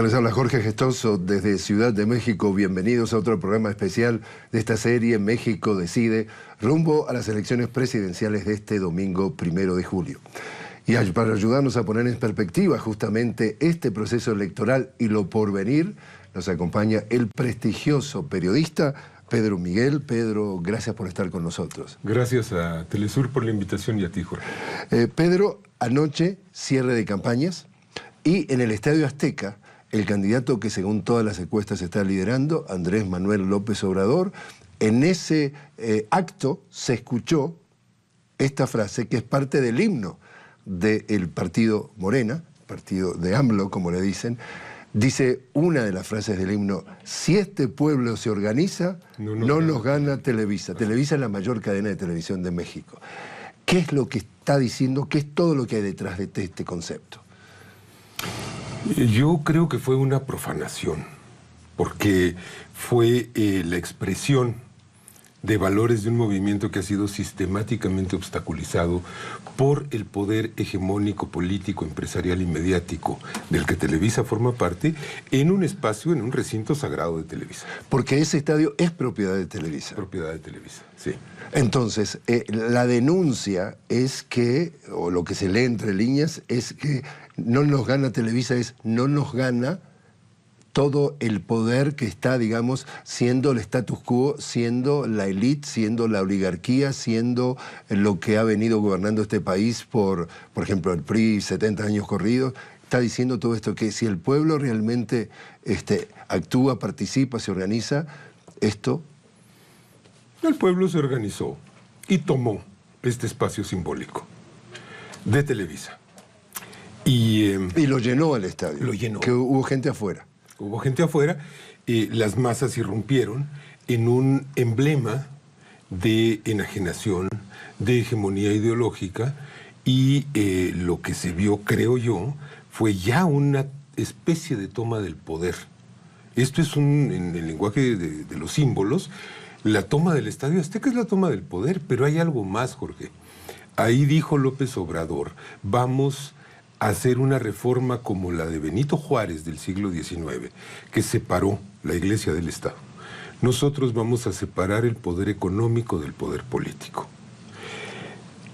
tal? Les habla Jorge Gestoso desde Ciudad de México. Bienvenidos a otro programa especial de esta serie México Decide, rumbo a las elecciones presidenciales de este domingo 1 de julio. Y para ayudarnos a poner en perspectiva justamente este proceso electoral y lo porvenir, nos acompaña el prestigioso periodista Pedro Miguel. Pedro, gracias por estar con nosotros. Gracias a Telesur por la invitación y a ti, Jorge. Pedro, anoche cierre de campañas y en el Estadio Azteca, el candidato que según todas las encuestas está liderando, Andrés Manuel López Obrador, en ese acto se escuchó esta frase que es parte del himno del partido Morena, partido de AMLO, como le dicen. Dice una de las frases del himno: si este pueblo se organiza, no nos gana Televisa. Televisa es la mayor cadena de televisión de México. ¿Qué es lo que está diciendo? ¿Qué es todo lo que hay detrás de este concepto? Yo creo que fue una profanación, porque fue la expresión de valores de un movimiento que ha sido sistemáticamente obstaculizado por el poder hegemónico, político, empresarial y mediático del que Televisa forma parte, en un espacio, en un recinto sagrado de Televisa. Porque ese estadio es propiedad de Televisa. Propiedad de Televisa, sí. Entonces, la denuncia es que, o lo que se lee entre líneas, es que no nos gana Televisa, es no nos gana todo el poder que está, digamos, siendo el status quo, siendo la élite, siendo la oligarquía, siendo lo que ha venido gobernando este país por ejemplo, el PRI, 70 años corridos. Está diciendo todo esto, que si el pueblo realmente actúa, participa, se organiza, esto... El pueblo se organizó y tomó este espacio simbólico de Televisa. Y lo llenó el estadio. Lo llenó. Que hubo gente afuera. Hubo gente afuera, las masas irrumpieron en un emblema de enajenación, de hegemonía ideológica, y lo que se vio, creo yo, fue ya una especie de toma del poder. Esto es en el lenguaje de los símbolos, la toma del Estadio Azteca es la toma del poder, pero hay algo más, Jorge. Ahí dijo López Obrador: vamos hacer una reforma como la de Benito Juárez del siglo XIX, que separó la Iglesia del Estado. Nosotros vamos a separar el poder económico del poder político.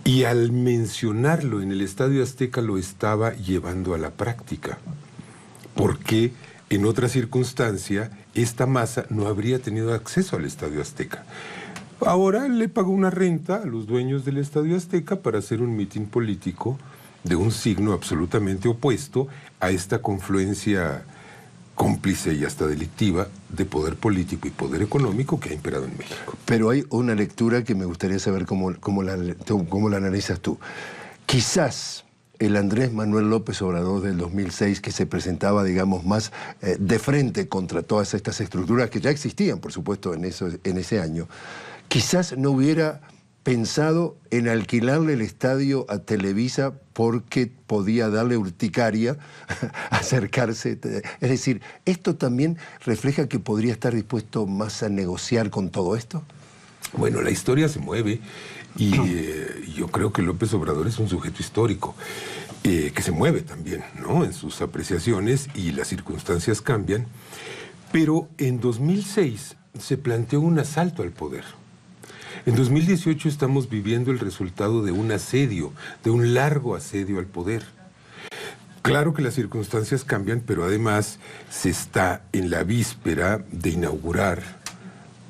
Y al mencionarlo en el Estadio Azteca lo estaba llevando a la práctica, porque en otra circunstancia esta masa no habría tenido acceso al Estadio Azteca. Ahora le pagó una renta a los dueños del Estadio Azteca para hacer un mitin político de un signo absolutamente opuesto a esta confluencia cómplice y hasta delictiva de poder político y poder económico que ha imperado en México. Pero hay una lectura que me gustaría saber cómo la analizas tú. Quizás el Andrés Manuel López Obrador del 2006, que se presentaba, digamos, más de frente contra todas estas estructuras que ya existían, por supuesto, en ese año, quizás no hubiera pensado en alquilarle el estadio a Televisa porque podía darle urticaria acercarse. Es decir, ¿esto también refleja que podría estar dispuesto más a negociar con todo esto? Bueno, la historia se mueve y yo creo que López Obrador es un sujeto histórico que se mueve también, ¿no?, en sus apreciaciones, y las circunstancias cambian. Pero en 2006 se planteó un asalto al poder. En 2018 estamos viviendo el resultado de un asedio, de un largo asedio al poder. Claro que las circunstancias cambian, pero además se está en la víspera de inaugurar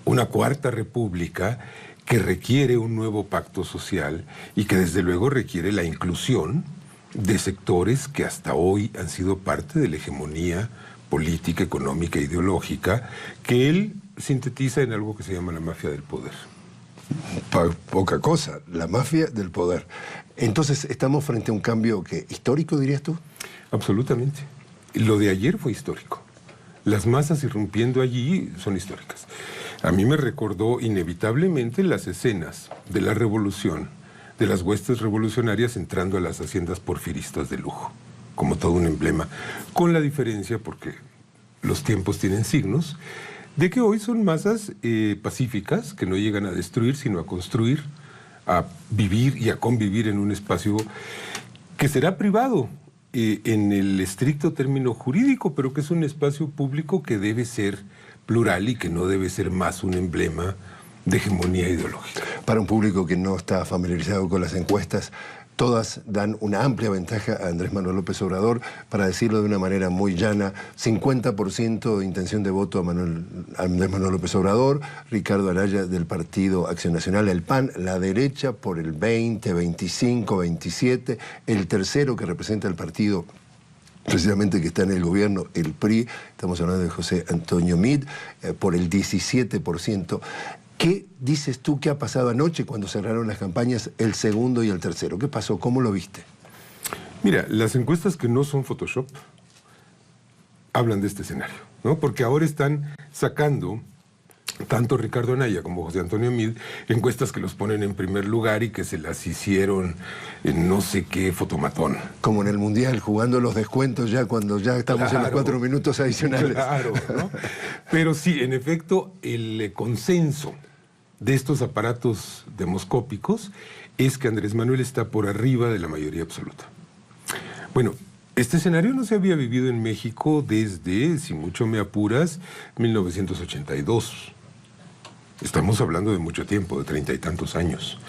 una cuarta república que requiere un nuevo pacto social y que desde luego requiere la inclusión de sectores que hasta hoy han sido parte de la hegemonía política, económica e ideológica que él sintetiza en algo que se llama la mafia del poder. Poca cosa, la mafia del poder. Entonces, ¿estamos frente a un cambio histórico, dirías tú? Absolutamente. Lo de ayer fue histórico. Las masas irrumpiendo allí son históricas. A mí me recordó inevitablemente las escenas de la revolución, de las huestes revolucionarias entrando a las haciendas porfiristas de lujo, como todo un emblema, con la diferencia, porque los tiempos tienen signos, de que hoy son masas pacíficas, que no llegan a destruir, sino a construir, a vivir y a convivir en un espacio que será privado, en el estricto término jurídico, pero que es un espacio público que debe ser plural y que no debe ser más un emblema de hegemonía ideológica. Para un público que no está familiarizado con las encuestas, todas dan una amplia ventaja a Andrés Manuel López Obrador, para decirlo de una manera muy llana: 50% de intención de voto a Andrés Manuel López Obrador, Ricardo Anaya del Partido Acción Nacional, el PAN, la derecha por el 20, 25, 27, el tercero que representa el partido precisamente que está en el gobierno, el PRI, estamos hablando de José Antonio Meade, por el 17%. ¿Qué dices tú que ha pasado anoche cuando cerraron las campañas el segundo y el tercero? ¿Qué pasó? ¿Cómo lo viste? Mira, las encuestas que no son Photoshop hablan de este escenario, ¿no? Porque ahora están sacando tanto Ricardo Anaya como José Antonio Meade encuestas que los ponen en primer lugar y que se las hicieron en no sé qué fotomatón. Como en el Mundial, jugando los descuentos ya cuando ya estamos en los 4 minutos adicionales. Claro, ¿no? Pero sí, en efecto, el consenso de estos aparatos demoscópicos es que Andrés Manuel está por arriba de la mayoría absoluta. Bueno, este escenario no se había vivido en México desde, si mucho me apuras, 1982. Estamos hablando de mucho tiempo, de 30 y tantos años.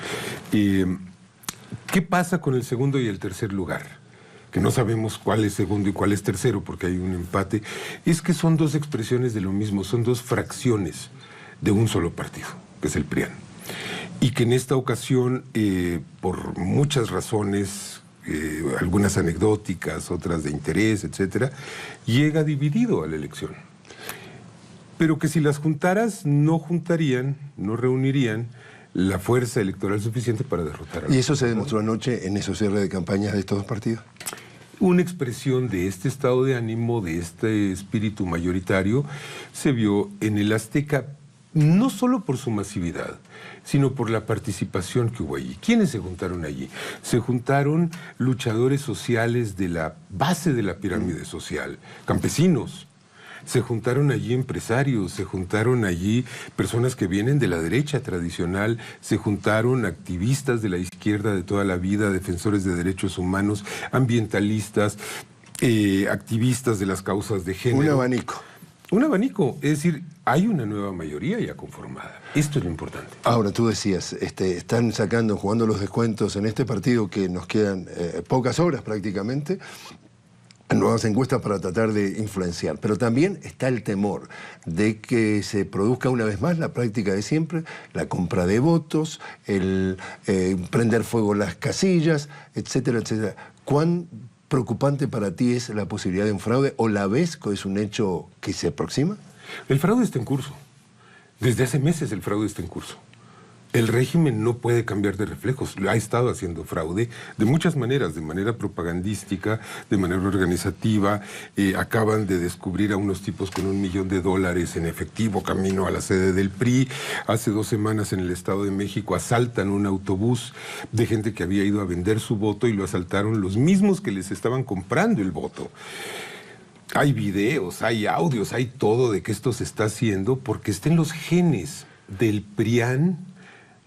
¿Qué pasa con el segundo y el tercer lugar? Que no sabemos cuál es segundo y cuál es tercero porque hay un empate. Es que son dos expresiones de lo mismo, son dos fracciones de un solo partido, que es el PRIAN. Y que en esta ocasión, por muchas razones, algunas anecdóticas, otras de interés, etcétera, llega dividido a la elección. Pero que si las juntaras, no juntarían, no reunirían la fuerza electoral suficiente para derrotar a... ¿Y eso se demostró anoche en esos cierres de campañas de estos dos partidos? Una expresión de este estado de ánimo, de este espíritu mayoritario, se vio en el Azteca, no solo por su masividad, sino por la participación que hubo allí. ¿Quiénes se juntaron allí? Se juntaron luchadores sociales de la base de la pirámide social, campesinos. Se juntaron allí empresarios, se juntaron allí personas que vienen de la derecha tradicional, se juntaron activistas de la izquierda de toda la vida, defensores de derechos humanos, ambientalistas, activistas de las causas de género. Un abanico. Un abanico, es decir, hay una nueva mayoría ya conformada. Esto es lo importante. Ahora, tú decías, están jugando los descuentos en este partido que nos quedan pocas horas prácticamente, nuevas encuestas para tratar de influenciar. Pero también está el temor de que se produzca una vez más la práctica de siempre, la compra de votos, el prender fuego las casillas, etcétera, etcétera. ¿Cuán preocupante para ti es la posibilidad de un fraude, o la ves que es un hecho que se aproxima? El fraude está en curso. Desde hace meses el fraude está en curso. El régimen no puede cambiar de reflejos. Ha estado haciendo fraude de muchas maneras, de manera propagandística, de manera organizativa. Acaban de descubrir a unos tipos con $1 millón en efectivo camino a la sede del PRI. Hace 2 semanas en el Estado de México asaltan un autobús de gente que había ido a vender su voto y lo asaltaron los mismos que les estaban comprando el voto. Hay videos, hay audios, hay todo de que esto se está haciendo porque está en los genes del PRIAN,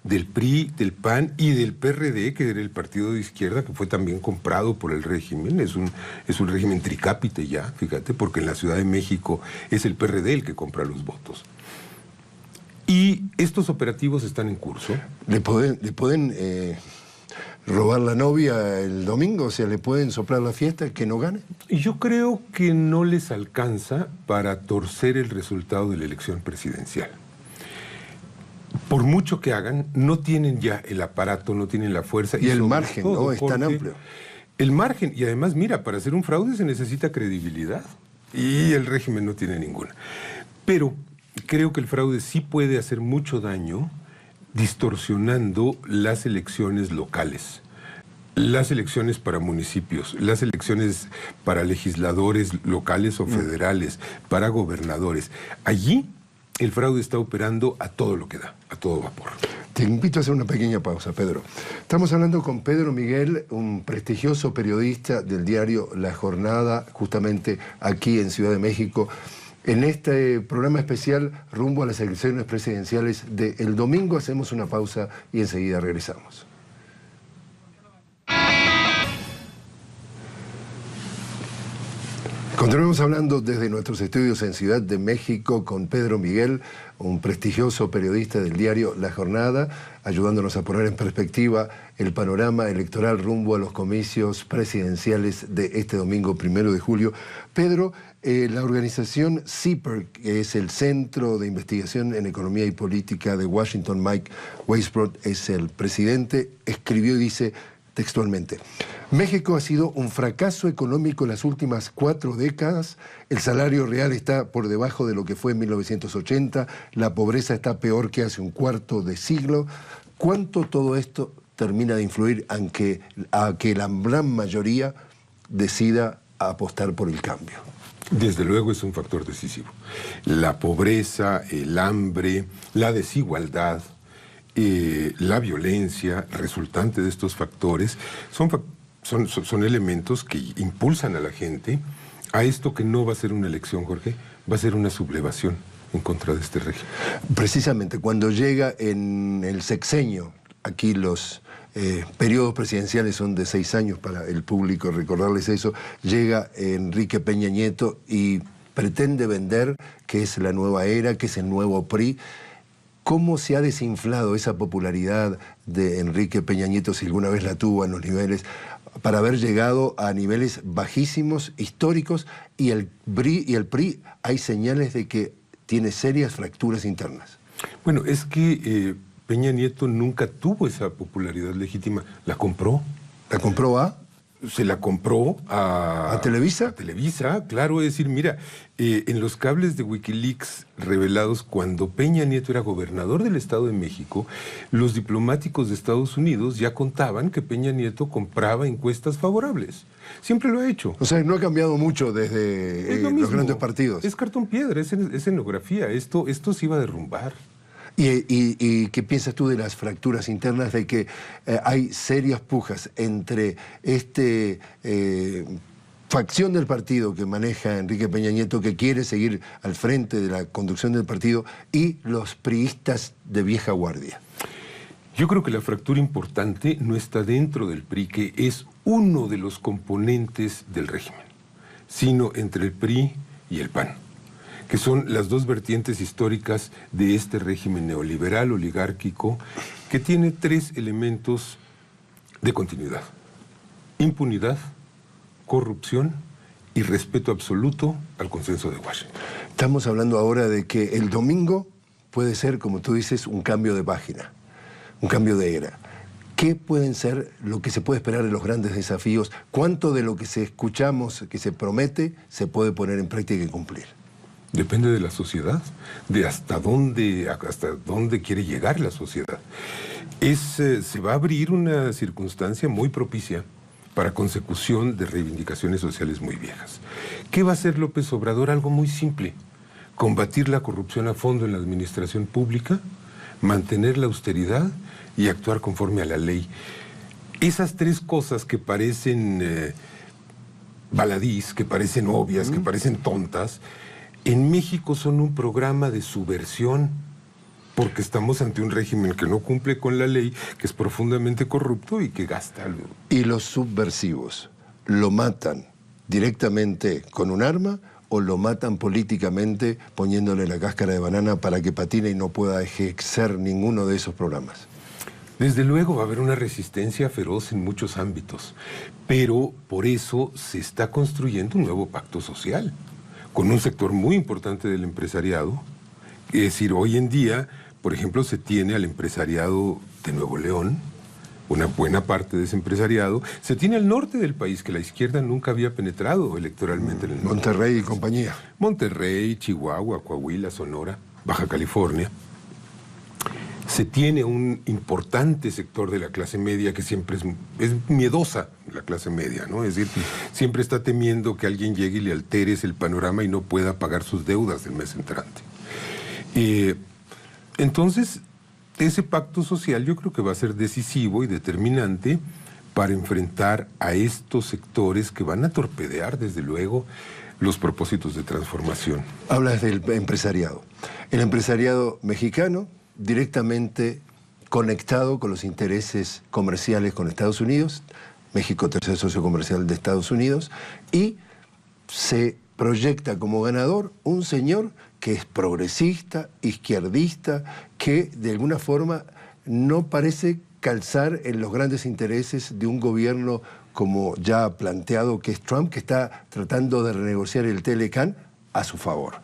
del PRI, del PAN y del PRD, que era el partido de izquierda, que fue también comprado por el régimen. Es un régimen tricápite ya, fíjate, porque en la Ciudad de México es el PRD el que compra los votos. Y estos operativos están en curso. ¿Le pueden robar la novia el domingo? O sea, ¿le pueden soplar la fiesta que no gane? Y yo creo que no les alcanza para torcer el resultado de la elección presidencial. Por mucho que hagan, no tienen ya el aparato, no tienen la fuerza. Y el margen, ¿no? Es tan amplio. El margen, y además, mira, para hacer un fraude se necesita credibilidad. Y el régimen no tiene ninguna. Pero creo que el fraude sí puede hacer mucho daño distorsionando las elecciones locales. Las elecciones para municipios, las elecciones para legisladores locales o federales, para gobernadores. Allí el fraude está operando a todo lo que da, a todo vapor. Te invito a hacer una pequeña pausa, Pedro. Estamos hablando con Pedro Miguel, un prestigioso periodista del diario La Jornada, justamente aquí en Ciudad de México, en este programa especial rumbo a las elecciones presidenciales del domingo. Hacemos una pausa y enseguida regresamos. Continuamos hablando desde nuestros estudios en Ciudad de México con Pedro Miguel, un prestigioso periodista del diario La Jornada, ayudándonos a poner en perspectiva el panorama electoral rumbo a los comicios presidenciales de este domingo 1 de julio. Pedro, la organización CIPER, que es el Centro de Investigación en Economía y Política de Washington, Mike Weisbrot es el presidente, escribió y dice textualmente: México ha sido un fracaso económico en las últimas 4 décadas, el salario real está por debajo de lo que fue en 1980, la pobreza está peor que hace un cuarto de siglo. ¿Cuánto todo esto termina de influir a que la gran mayoría decida apostar por el cambio? Desde luego es un factor decisivo. La pobreza, el hambre, la desigualdad, la violencia resultante de estos factores son elementos que impulsan a la gente a esto que no va a ser una elección, Jorge, va a ser una sublevación en contra de este régimen. Precisamente cuando llega en el sexenio, aquí los periodos presidenciales son de 6 años para el público, recordarles eso, llega Enrique Peña Nieto y pretende vender que es la nueva era, que es el nuevo PRI. ¿Cómo se ha desinflado esa popularidad de Enrique Peña Nieto, si alguna vez la tuvo, en los niveles, para haber llegado a niveles bajísimos, históricos, y el PRI hay señales de que tiene serias fracturas internas? Bueno, es que Peña Nieto nunca tuvo esa popularidad legítima. ¿La compró? ¿La compró a? Se la compró a Televisa. A Televisa, claro. Es decir, mira, en los cables de Wikileaks revelados cuando Peña Nieto era gobernador del Estado de México, los diplomáticos de Estados Unidos ya contaban que Peña Nieto compraba encuestas favorables. Siempre lo ha hecho. O sea, no ha cambiado mucho desde los grandes partidos. Es cartón piedra, es escenografía. Esto se iba a derrumbar. ¿Y qué piensas tú de las fracturas internas, de que hay serias pujas entre facción del partido que maneja Enrique Peña Nieto, que quiere seguir al frente de la conducción del partido, y los priistas de vieja guardia? Yo creo que la fractura importante no está dentro del PRI, que es uno de los componentes del régimen, sino entre el PRI y el PAN, que son las dos vertientes históricas de este régimen neoliberal, oligárquico, que tiene 3 elementos de continuidad: impunidad, corrupción y respeto absoluto al consenso de Washington. Estamos hablando ahora de que el domingo puede ser, como tú dices, un cambio de página, un cambio de era. ¿Qué pueden ser lo que se puede esperar de los grandes desafíos? ¿Cuánto de lo que escuchamos, que se promete, se puede poner en práctica y cumplir? Depende de la sociedad, de hasta dónde quiere llegar la sociedad. Se va a abrir una circunstancia muy propicia para consecución de reivindicaciones sociales muy viejas. ¿Qué va a hacer López Obrador? Algo muy simple: combatir la corrupción a fondo en la administración pública, mantener la austeridad y actuar conforme a la ley. Esas 3 cosas que parecen baladís, que parecen obvias, que parecen tontas, en México son un programa de subversión, porque estamos ante un régimen que no cumple con la ley, que es profundamente corrupto y que gasta algo. ¿Y los subversivos lo matan directamente con un arma o lo matan políticamente poniéndole la cáscara de banana para que patine y no pueda ejercer ninguno de esos programas? Desde luego va a haber una resistencia feroz en muchos ámbitos, pero por eso se está construyendo un nuevo pacto social, con un sector muy importante del empresariado. Es decir, hoy en día, por ejemplo, se tiene al empresariado de Nuevo León, una buena parte de ese empresariado, se tiene al norte del país, que la izquierda nunca había penetrado electoralmente en el norte. Monterrey y compañía. Monterrey, Chihuahua, Coahuila, Sonora, Baja California. Se tiene un importante sector de la clase media que siempre es miedosa, la clase media, ¿no? Es decir, siempre está temiendo que alguien llegue y le altere el panorama y no pueda pagar sus deudas del mes entrante. Entonces, ese pacto social yo creo que va a ser decisivo y determinante para enfrentar a estos sectores que van a torpedear, desde luego, los propósitos de transformación. Hablas del empresariado. El empresariado mexicano, directamente conectado con los intereses comerciales con Estados Unidos, México, tercer socio comercial de Estados Unidos, y se proyecta como ganador un señor que es progresista, izquierdista, que de alguna forma no parece calzar en los grandes intereses de un gobierno como ya planteado que es Trump, que está tratando de renegociar el Telecan a su favor.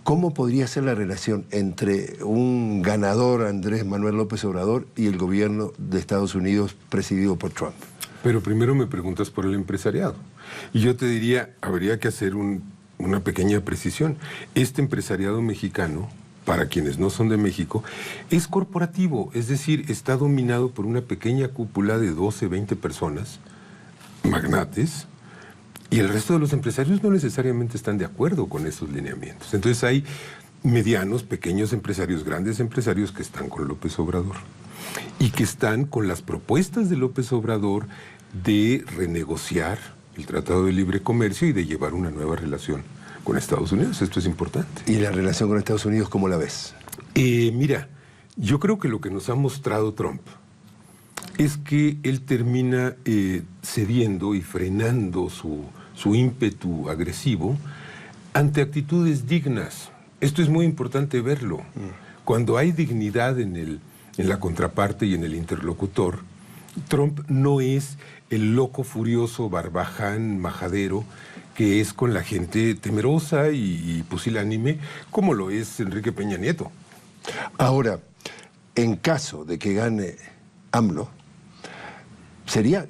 ¿Cómo podría ser la relación entre un ganador, Andrés Manuel López Obrador, y el gobierno de Estados Unidos presidido por Trump? Pero primero me preguntas por el empresariado. Y yo te diría, habría que hacer una pequeña precisión. Este empresariado mexicano, para quienes no son de México, es corporativo, es decir, está dominado por una pequeña cúpula de 12, 20 personas, magnates, y el resto de los empresarios no necesariamente están de acuerdo con esos lineamientos. Entonces hay medianos, pequeños empresarios, grandes empresarios que están con López Obrador y que están con las propuestas de López Obrador de renegociar el Tratado de Libre Comercio y de llevar una nueva relación con Estados Unidos. Esto es importante. ¿Y la relación con Estados Unidos cómo la ves? Mira, yo creo que lo que nos ha mostrado Trump es que él termina cediendo y frenando su ímpetu agresivo ante actitudes dignas. Esto es muy importante verlo. Cuando hay dignidad en la contraparte y en el interlocutor, Trump no es el loco furioso, barbaján, majadero, que es con la gente temerosa y pusilánime, como lo es Enrique Peña Nieto. Ahora, en caso de que gane AMLO, ¿sería,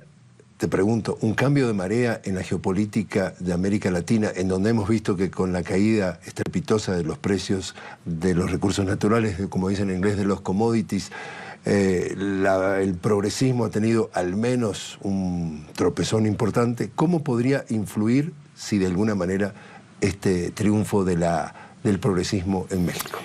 te pregunto, un cambio de marea en la geopolítica de América Latina, en donde hemos visto que con la caída estrepitosa de los precios de los recursos naturales, como dicen en inglés, de los commodities, el progresismo ha tenido al menos un tropezón importante? ¿Cómo podría influir, si de alguna manera, este triunfo del progresismo en México?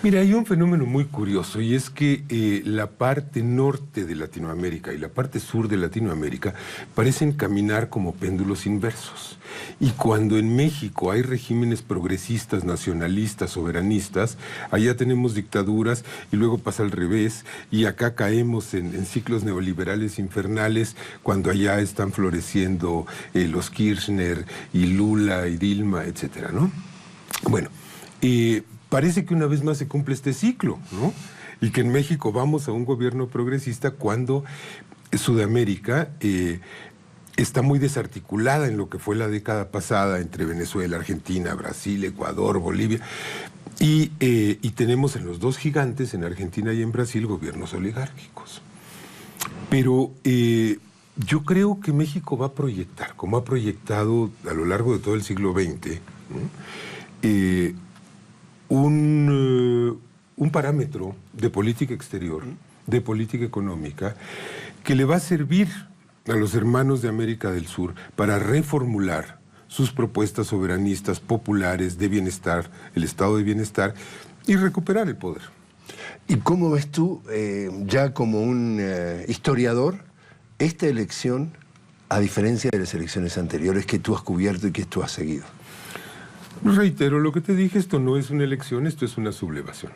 Mira, hay un fenómeno muy curioso y es que la parte norte de Latinoamérica y la parte sur de Latinoamérica parecen caminar como péndulos inversos. Y cuando en México hay regímenes progresistas, nacionalistas, soberanistas, allá tenemos dictaduras y luego pasa al revés, y acá caemos en ciclos neoliberales infernales cuando allá están floreciendo los Kirchner y Lula y Dilma, etcétera, ¿no? Bueno, parece que una vez más se cumple este ciclo, ¿no? Y que en México vamos a un gobierno progresista cuando Sudamérica está muy desarticulada en lo que fue la década pasada entre Venezuela, Argentina, Brasil, Ecuador, Bolivia. Y tenemos en los dos gigantes, en Argentina y en Brasil, gobiernos oligárquicos. Pero yo creo que México va a proyectar, como ha proyectado a lo largo de todo el siglo XX, ¿no? Un parámetro de política exterior, de política económica, que le va a servir a los hermanos de América del Sur para reformular sus propuestas soberanistas, populares, de bienestar, el estado de bienestar, y recuperar el poder. ¿Y cómo ves tú, ya como un historiador, esta elección, a diferencia de las elecciones anteriores que tú has cubierto y que tú has seguido? Reitero lo que te dije, esto no es una elección, esto es una sublevación.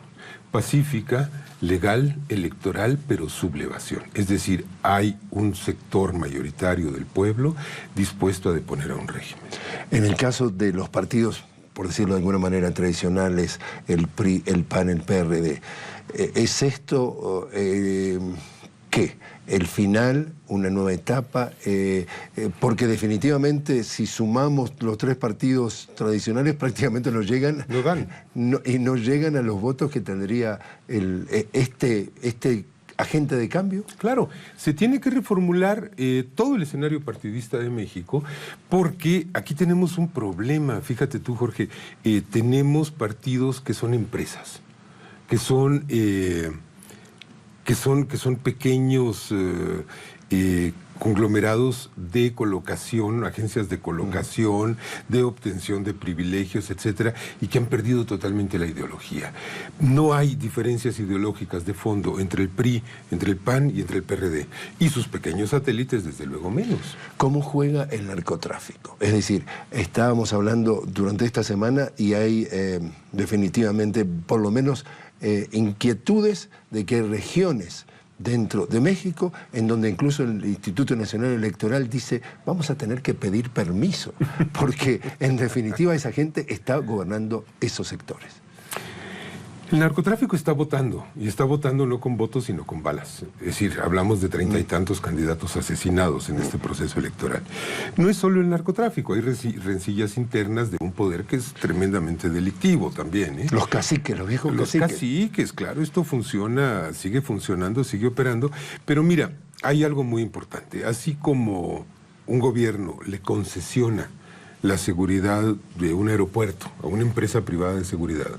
Pacífica, legal, electoral, pero sublevación. Es decir, hay un sector mayoritario del pueblo dispuesto a deponer a un régimen. En el caso de los partidos, por decirlo de alguna manera, tradicionales, el PRI, el PAN, el PRD, ¿es esto qué? ¿El final, una nueva etapa? Porque definitivamente si sumamos los tres partidos tradicionales prácticamente no llegan. No dan. Y no llegan a los votos que tendría este agente de cambio. Claro, se tiene que reformular todo el escenario partidista de México, porque aquí tenemos un problema. Fíjate tú, Jorge, tenemos partidos que son empresas, que son pequeños conglomerados de colocación, agencias de colocación, de obtención de privilegios, etcétera, y que han perdido totalmente la ideología. No hay diferencias ideológicas de fondo entre el PRI, entre el PAN y entre el PRD, y sus pequeños satélites, desde luego, menos. ¿Cómo juega el narcotráfico? Es decir, estábamos hablando durante esta semana y hay definitivamente, por lo menos, inquietudes de que regiones dentro de México, en donde incluso el Instituto Nacional Electoral dice, vamos a tener que pedir permiso, porque en definitiva esa gente está gobernando esos sectores. El narcotráfico está votando, y está votando no con votos, sino con balas. Es decir, hablamos de 30 y tantos candidatos asesinados en este proceso electoral. No es solo el narcotráfico, hay rencillas internas de un poder que es tremendamente delictivo también, ¿eh? Los caciques, los viejos Los caciques, claro, esto funciona, sigue funcionando, sigue operando. Pero mira, hay algo muy importante. Así como un gobierno le concesiona la seguridad de un aeropuerto a una empresa privada de seguridad,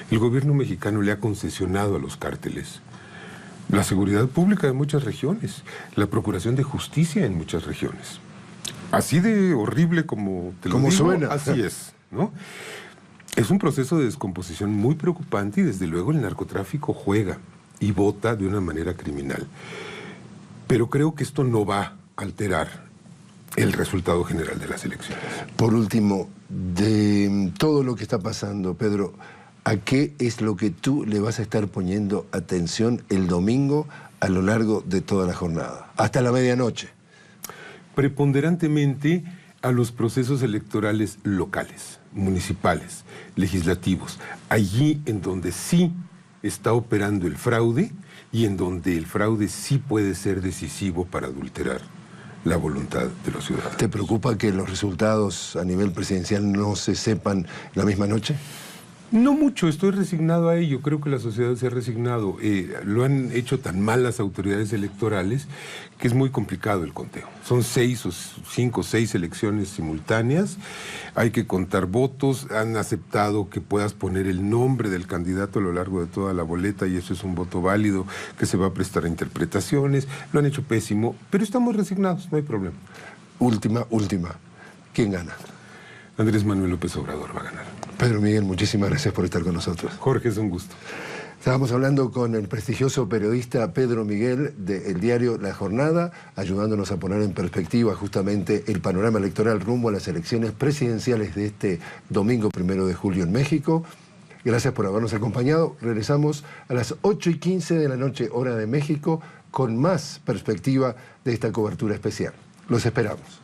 el gobierno mexicano le ha concesionado a los cárteles la seguridad pública de muchas regiones, la procuración de justicia en muchas regiones. Así de horrible como te lo digo, suena. Así es, ¿no? Es un proceso de descomposición muy preocupante y desde luego el narcotráfico juega y vota de una manera criminal. Pero creo que esto no va a alterar el resultado general de las elecciones. Por último, de todo lo que está pasando, Pedro, ¿a qué es lo que tú le vas a estar poniendo atención el domingo a lo largo de toda la jornada, hasta la medianoche? Preponderantemente a los procesos electorales locales, municipales, legislativos, allí en donde sí está operando el fraude y en donde el fraude sí puede ser decisivo para adulterar la voluntad de los ciudadanos. ¿Te preocupa que los resultados a nivel presidencial no se sepan la misma noche? No mucho, estoy resignado a ello. Creo que la sociedad se ha resignado. Lo han hecho tan mal las autoridades electorales que es muy complicado el conteo. Son 6 o 5 o 6 elecciones simultáneas. Hay que contar votos. Han aceptado que puedas poner el nombre del candidato a lo largo de toda la boleta y eso es un voto válido que se va a prestar a interpretaciones. Lo han hecho pésimo, pero estamos resignados, no hay problema. Última. ¿Quién gana? Andrés Manuel López Obrador va a ganar. Pedro Miguel, muchísimas gracias por estar con nosotros. Jorge, es un gusto. Estábamos hablando con el prestigioso periodista Pedro Miguel del diario La Jornada, ayudándonos a poner en perspectiva justamente el panorama electoral rumbo a las elecciones presidenciales de este domingo 1 de julio en México. Gracias por habernos acompañado. Regresamos a las 8:15 de la noche, hora de México, con más perspectiva de esta cobertura especial. Los esperamos.